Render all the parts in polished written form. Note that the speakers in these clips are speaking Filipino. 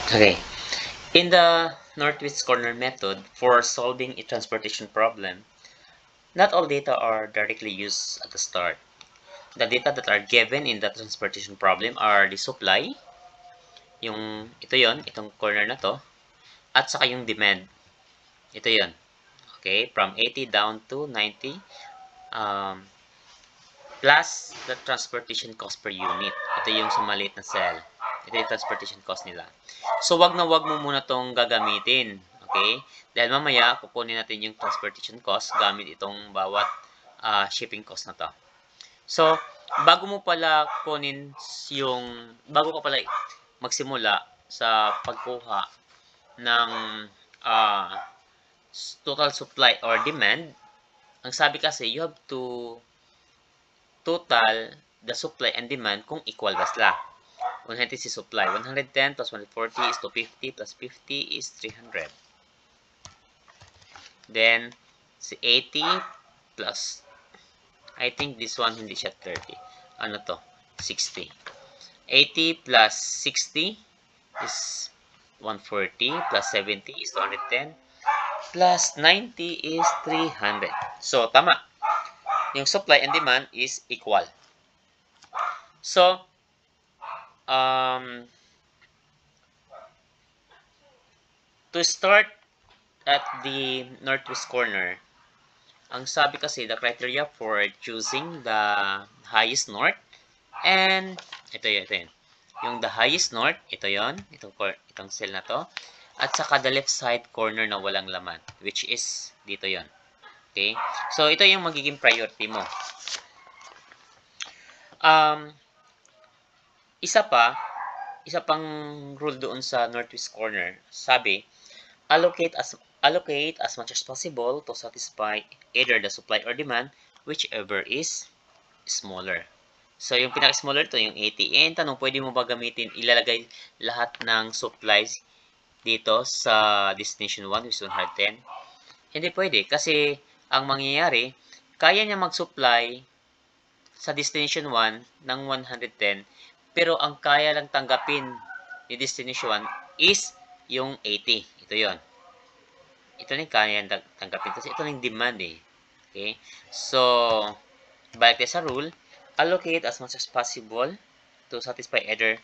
Okay. In the northwest corner method, for solving a transportation problem, not all data are directly used at the start. The data that are given in the transportation problem are the supply, yung ito yon, itong corner na to, at saka yung demand. Ito yon. Okay, from 80 down to 90, plus the transportation cost per unit. Ito yung sa maliit na cell. Ito yung transportation cost nila. So, wag na wag mo muna tong gagamitin. Okay? Dahil mamaya, kukunin natin yung transportation cost gamit itong bawat shipping cost na to. So, bago mo pala kunin bago ka pala magsimula sa pagkuha ng total supply or demand, ang sabi kasi, you have to total the supply and demand kung equal ba sila. 100 is supply. 110 plus 140 is 250 plus 50 is 300. Then, si 80 plus, I think this one hindi siya 30. Ano to? 60. 80 plus 60 is 140 plus 70 is 210 plus 90 is 300. So, tama. Yung supply and demand is equal. So, to start at the northwest corner, ang sabi kasi, the criteria for choosing the highest north, and ito yun. Yung the highest north, ito yon, itong cell na to, at saka the left side corner na walang laman, which is dito yon. Okay? So, ito yung magiging priority mo. Isa pang rule doon sa northwest corner, sabi, allocate as much as possible to satisfy either the supply or demand, whichever is smaller. So, yung pinaka-smaller to yung 80. And tanong, pwede mo ba gamitin, ilalagay lahat ng supplies dito sa destination 1, which is 110? Hindi pwede. Kasi, ang mangyayari, kaya niya mag-supply sa destination 1 ng 110, pero ang kaya lang tanggapin ni destination 1 is yung 80. Ito yon. Ito na yung kaya tanggapin kasi ito na yung demand eh. Okay? So, balik tayo sa rule, allocate as much as possible to satisfy either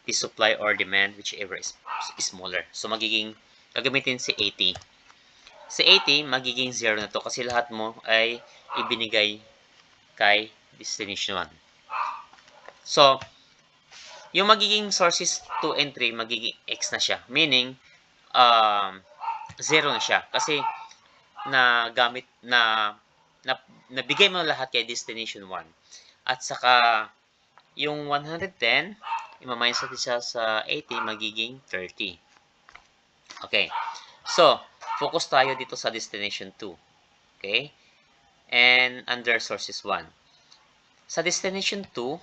the supply or demand, whichever is smaller. So, gagamitin si 80. Si 80, magiging 0 na to kasi lahat mo ay ibinigay kay destination 1. So, yung magiging sources 2 and 3, magiging x na siya. Meaning, 0 na siya. Kasi, nabigay mo lahat kay destination 1. At saka, yung 110, i-minus natin siya sa 80, magiging 30. Okay. So, focus tayo dito sa destination 2. Okay? And under sources 1. Sa destination 2,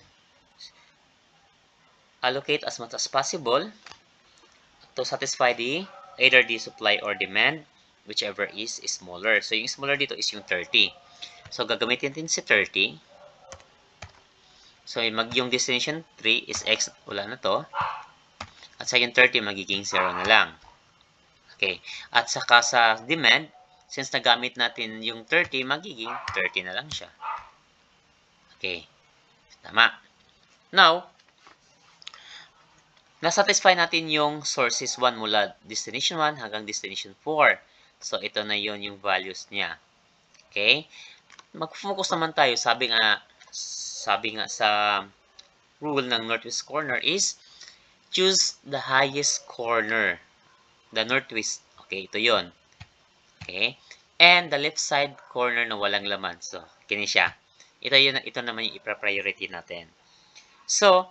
allocate as much as possible to satisfy either the supply or demand, whichever is smaller. So, yung smaller dito is yung 30. So, gagamitin din si 30. So, yung destination 3 is x, wala na to. At sa yung 30, magiging 0 na lang. Okay. At saka sa demand, since nagamit natin yung 30, magiging 30 na lang siya. Okay. Tama. Now, nasatisfy natin yung sources 1 mula destination 1 hanggang destination 4. So, ito na yon yung values niya. Okay? Mag-focus naman tayo. Sabi nga sa rule ng northwest corner is choose the highest corner. The northwest. Okay, ito yon. Okay? And the left side corner na walang laman. So, kini siya. Ito naman yung i-priority natin. So,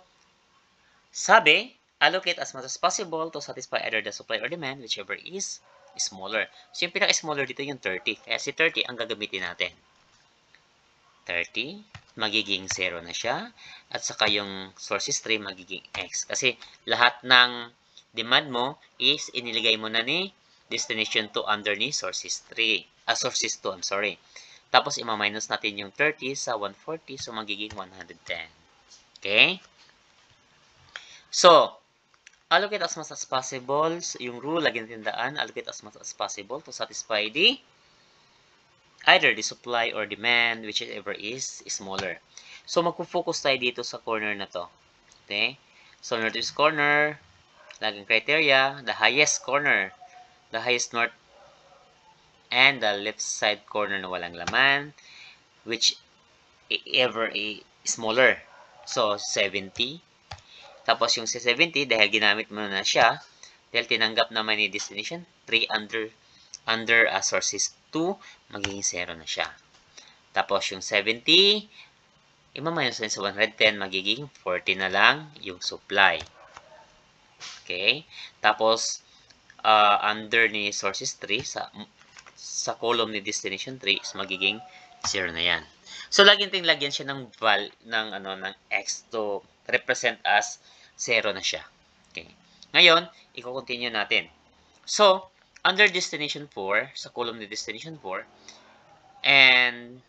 sabi, allocate as much as possible to satisfy either the supply or demand, whichever is smaller. So, yung pinaka-smaller dito yung 30. Kaya si 30 ang gagamitin natin. 30, magiging 0 na siya. At saka yung sources 3, magiging x. Kasi lahat ng demand mo is iniligay mo na ni destination 2 under ni sources 3. Sources 2, I'm sorry. Tapos, ima-minus natin yung 30 sa 140. So, magiging 110. Okay? So, allocate as much as possible. So, yung rule, lagi natin tandaan, allocate as much as possible to satisfy either the supply or demand, whichever is smaller. So, magpo-focus tayo dito sa corner na to. Okay? So, northeast corner, laging criteria, the highest corner, the highest north, and the left side corner na walang laman, whichever is smaller. So, 70. Tapos, yung 70, dahil ginamit mo na siya, dahil tinanggap naman ni destination 3 under sources 2, magiging 0 na siya. Tapos, yung 70, i-minus sa 110, magiging 40 na lang yung supply. Okay? Tapos, under ni sources 3, sa column ni destination 3, is magiging 0 na yan. So, lagyan siya ng x to represent as 0 na siya. Okay. Ngayon, i-continue natin. So, under destination 4, sa column ni destination 4, and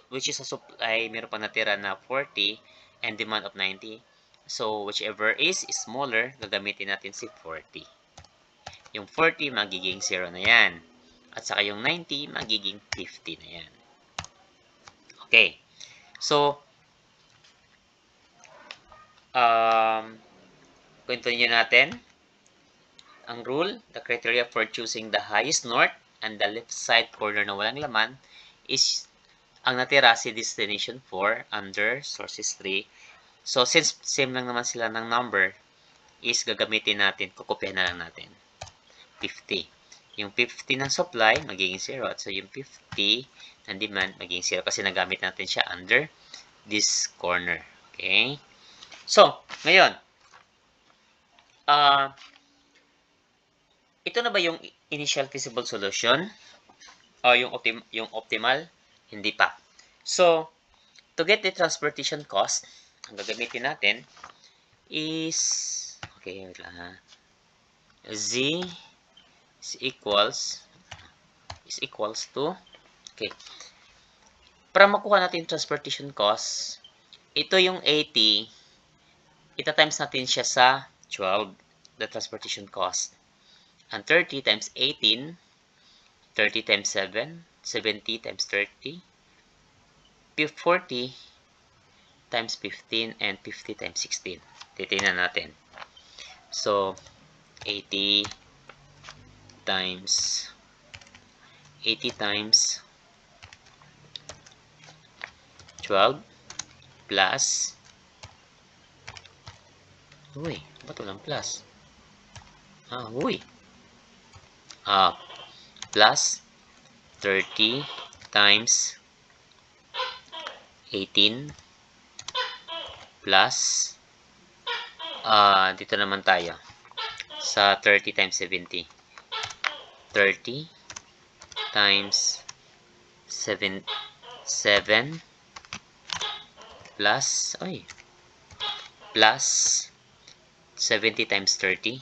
which is a supply, meron pa natira na 40 and demand of 90. So, whichever is smaller, gagamitin natin si 40. Yung 40, magiging 0 na yan. At saka yung 90, magiging 50 na yan. Okay. So, continue natin. Ang rule, the criteria for choosing the highest north and the left side corner na walang laman is ang natira si destination 4 under sources 3. So, since same lang naman sila ng number, is gagamitin natin, kukopyahin na lang natin. 50. Yung 50 ng supply, magiging 0. At so, yung 50 ng demand, magiging 0. Kasi nagamit natin siya under this corner. Okay? So, ngayon, ito na ba yung initial feasible solution? O yung optimal? Hindi pa. So, to get the transportation cost, ang gagamitin natin is, okay, wait lang ha. Z is equals to, okay. Para makuha natin transportation cost, ito yung 80, ita-times natin siya sa 12, the transportation cost. And 30 times 18, 30 times 7, 70 times 30, 40 times 15, and 50 times 16. Titingnan natin. So, 80 times 12 plus, uy, ba't walang plus? Plus 30 times 18 plus, dito naman tayo sa 30 times 70. 30 times 7 plus, plus 70 times 30.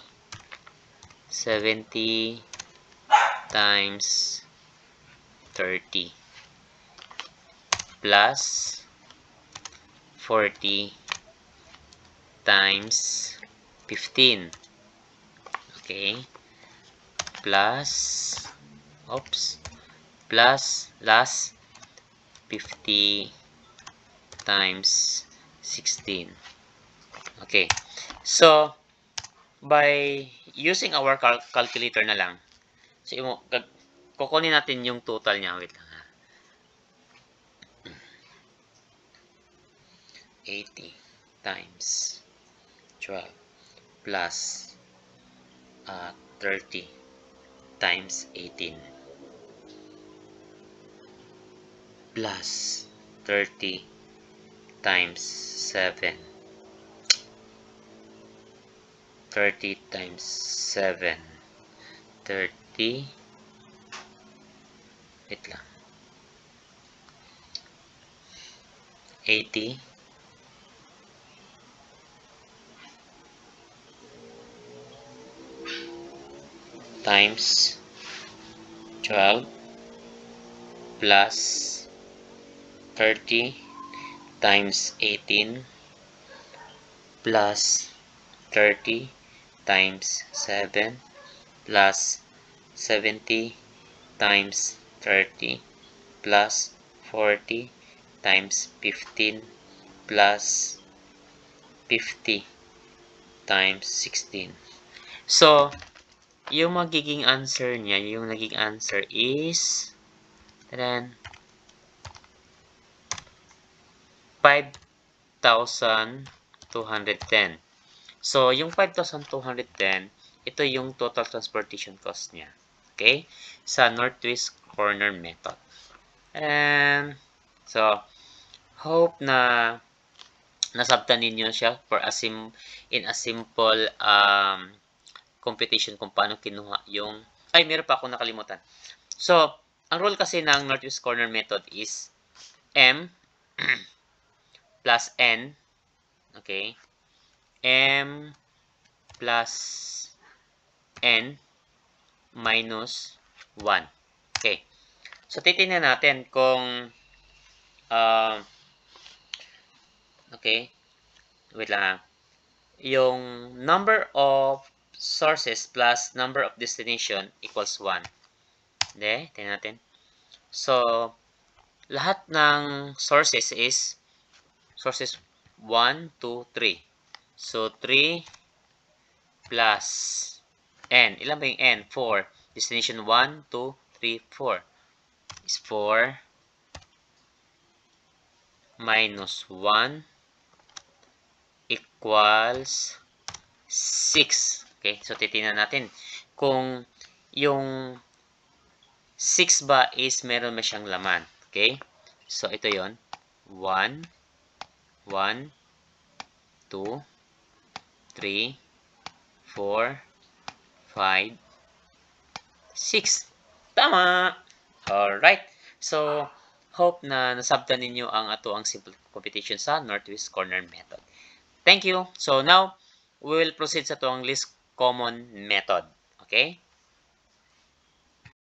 70 times 30 plus 40 times 15. Okay. Plus last 50 times 16. Okay. So, by using our calculator na lang, so, kukunin natin yung total niya. Wait lang ha. 80 times 12 plus 30 times 18 plus 30 times 7. 30 times 7. 30. Wait lang. 80 times 12 plus 30 times 18 plus 30 times 7 plus 70 times 30 plus 40 times 15 plus 50 times 16. So, yung magiging answer niya, yung naging answer is 5,210. So, yung 5,210, ito yung total transportation cost niya. Okay? Sa northwest corner method. And, so, hope na nasabtan ninyo siya for in a simple computation kung paano kinuha yung, ay, meron pa akong nakalimutan. So, ang rule kasi ng northwest corner method is M plus N, okay? M plus N minus 1. Okay. So, titingnan natin kung okay, wait lang. Yung number of sources plus number of destination equals 1. Hindi, tingnan natin. So, lahat ng sources is sources 1, 2, 3. So, 3 plus N. Ilan ba yung N? 4. Destination 1, 2, 3, 4. Is 4 minus 1 equals 6. Okay, so titingnan natin kung yung 6 ba is meron ba siyang laman. Okay, so ito yon 1, 1, 2, 3, 4, 5, 6. Tama! Alright. So, hope na nasabtan ninyo ang ato ang simple computation sa northwest corner method. Thank you. So, now, we will proceed sa ito ang least common method. Okay?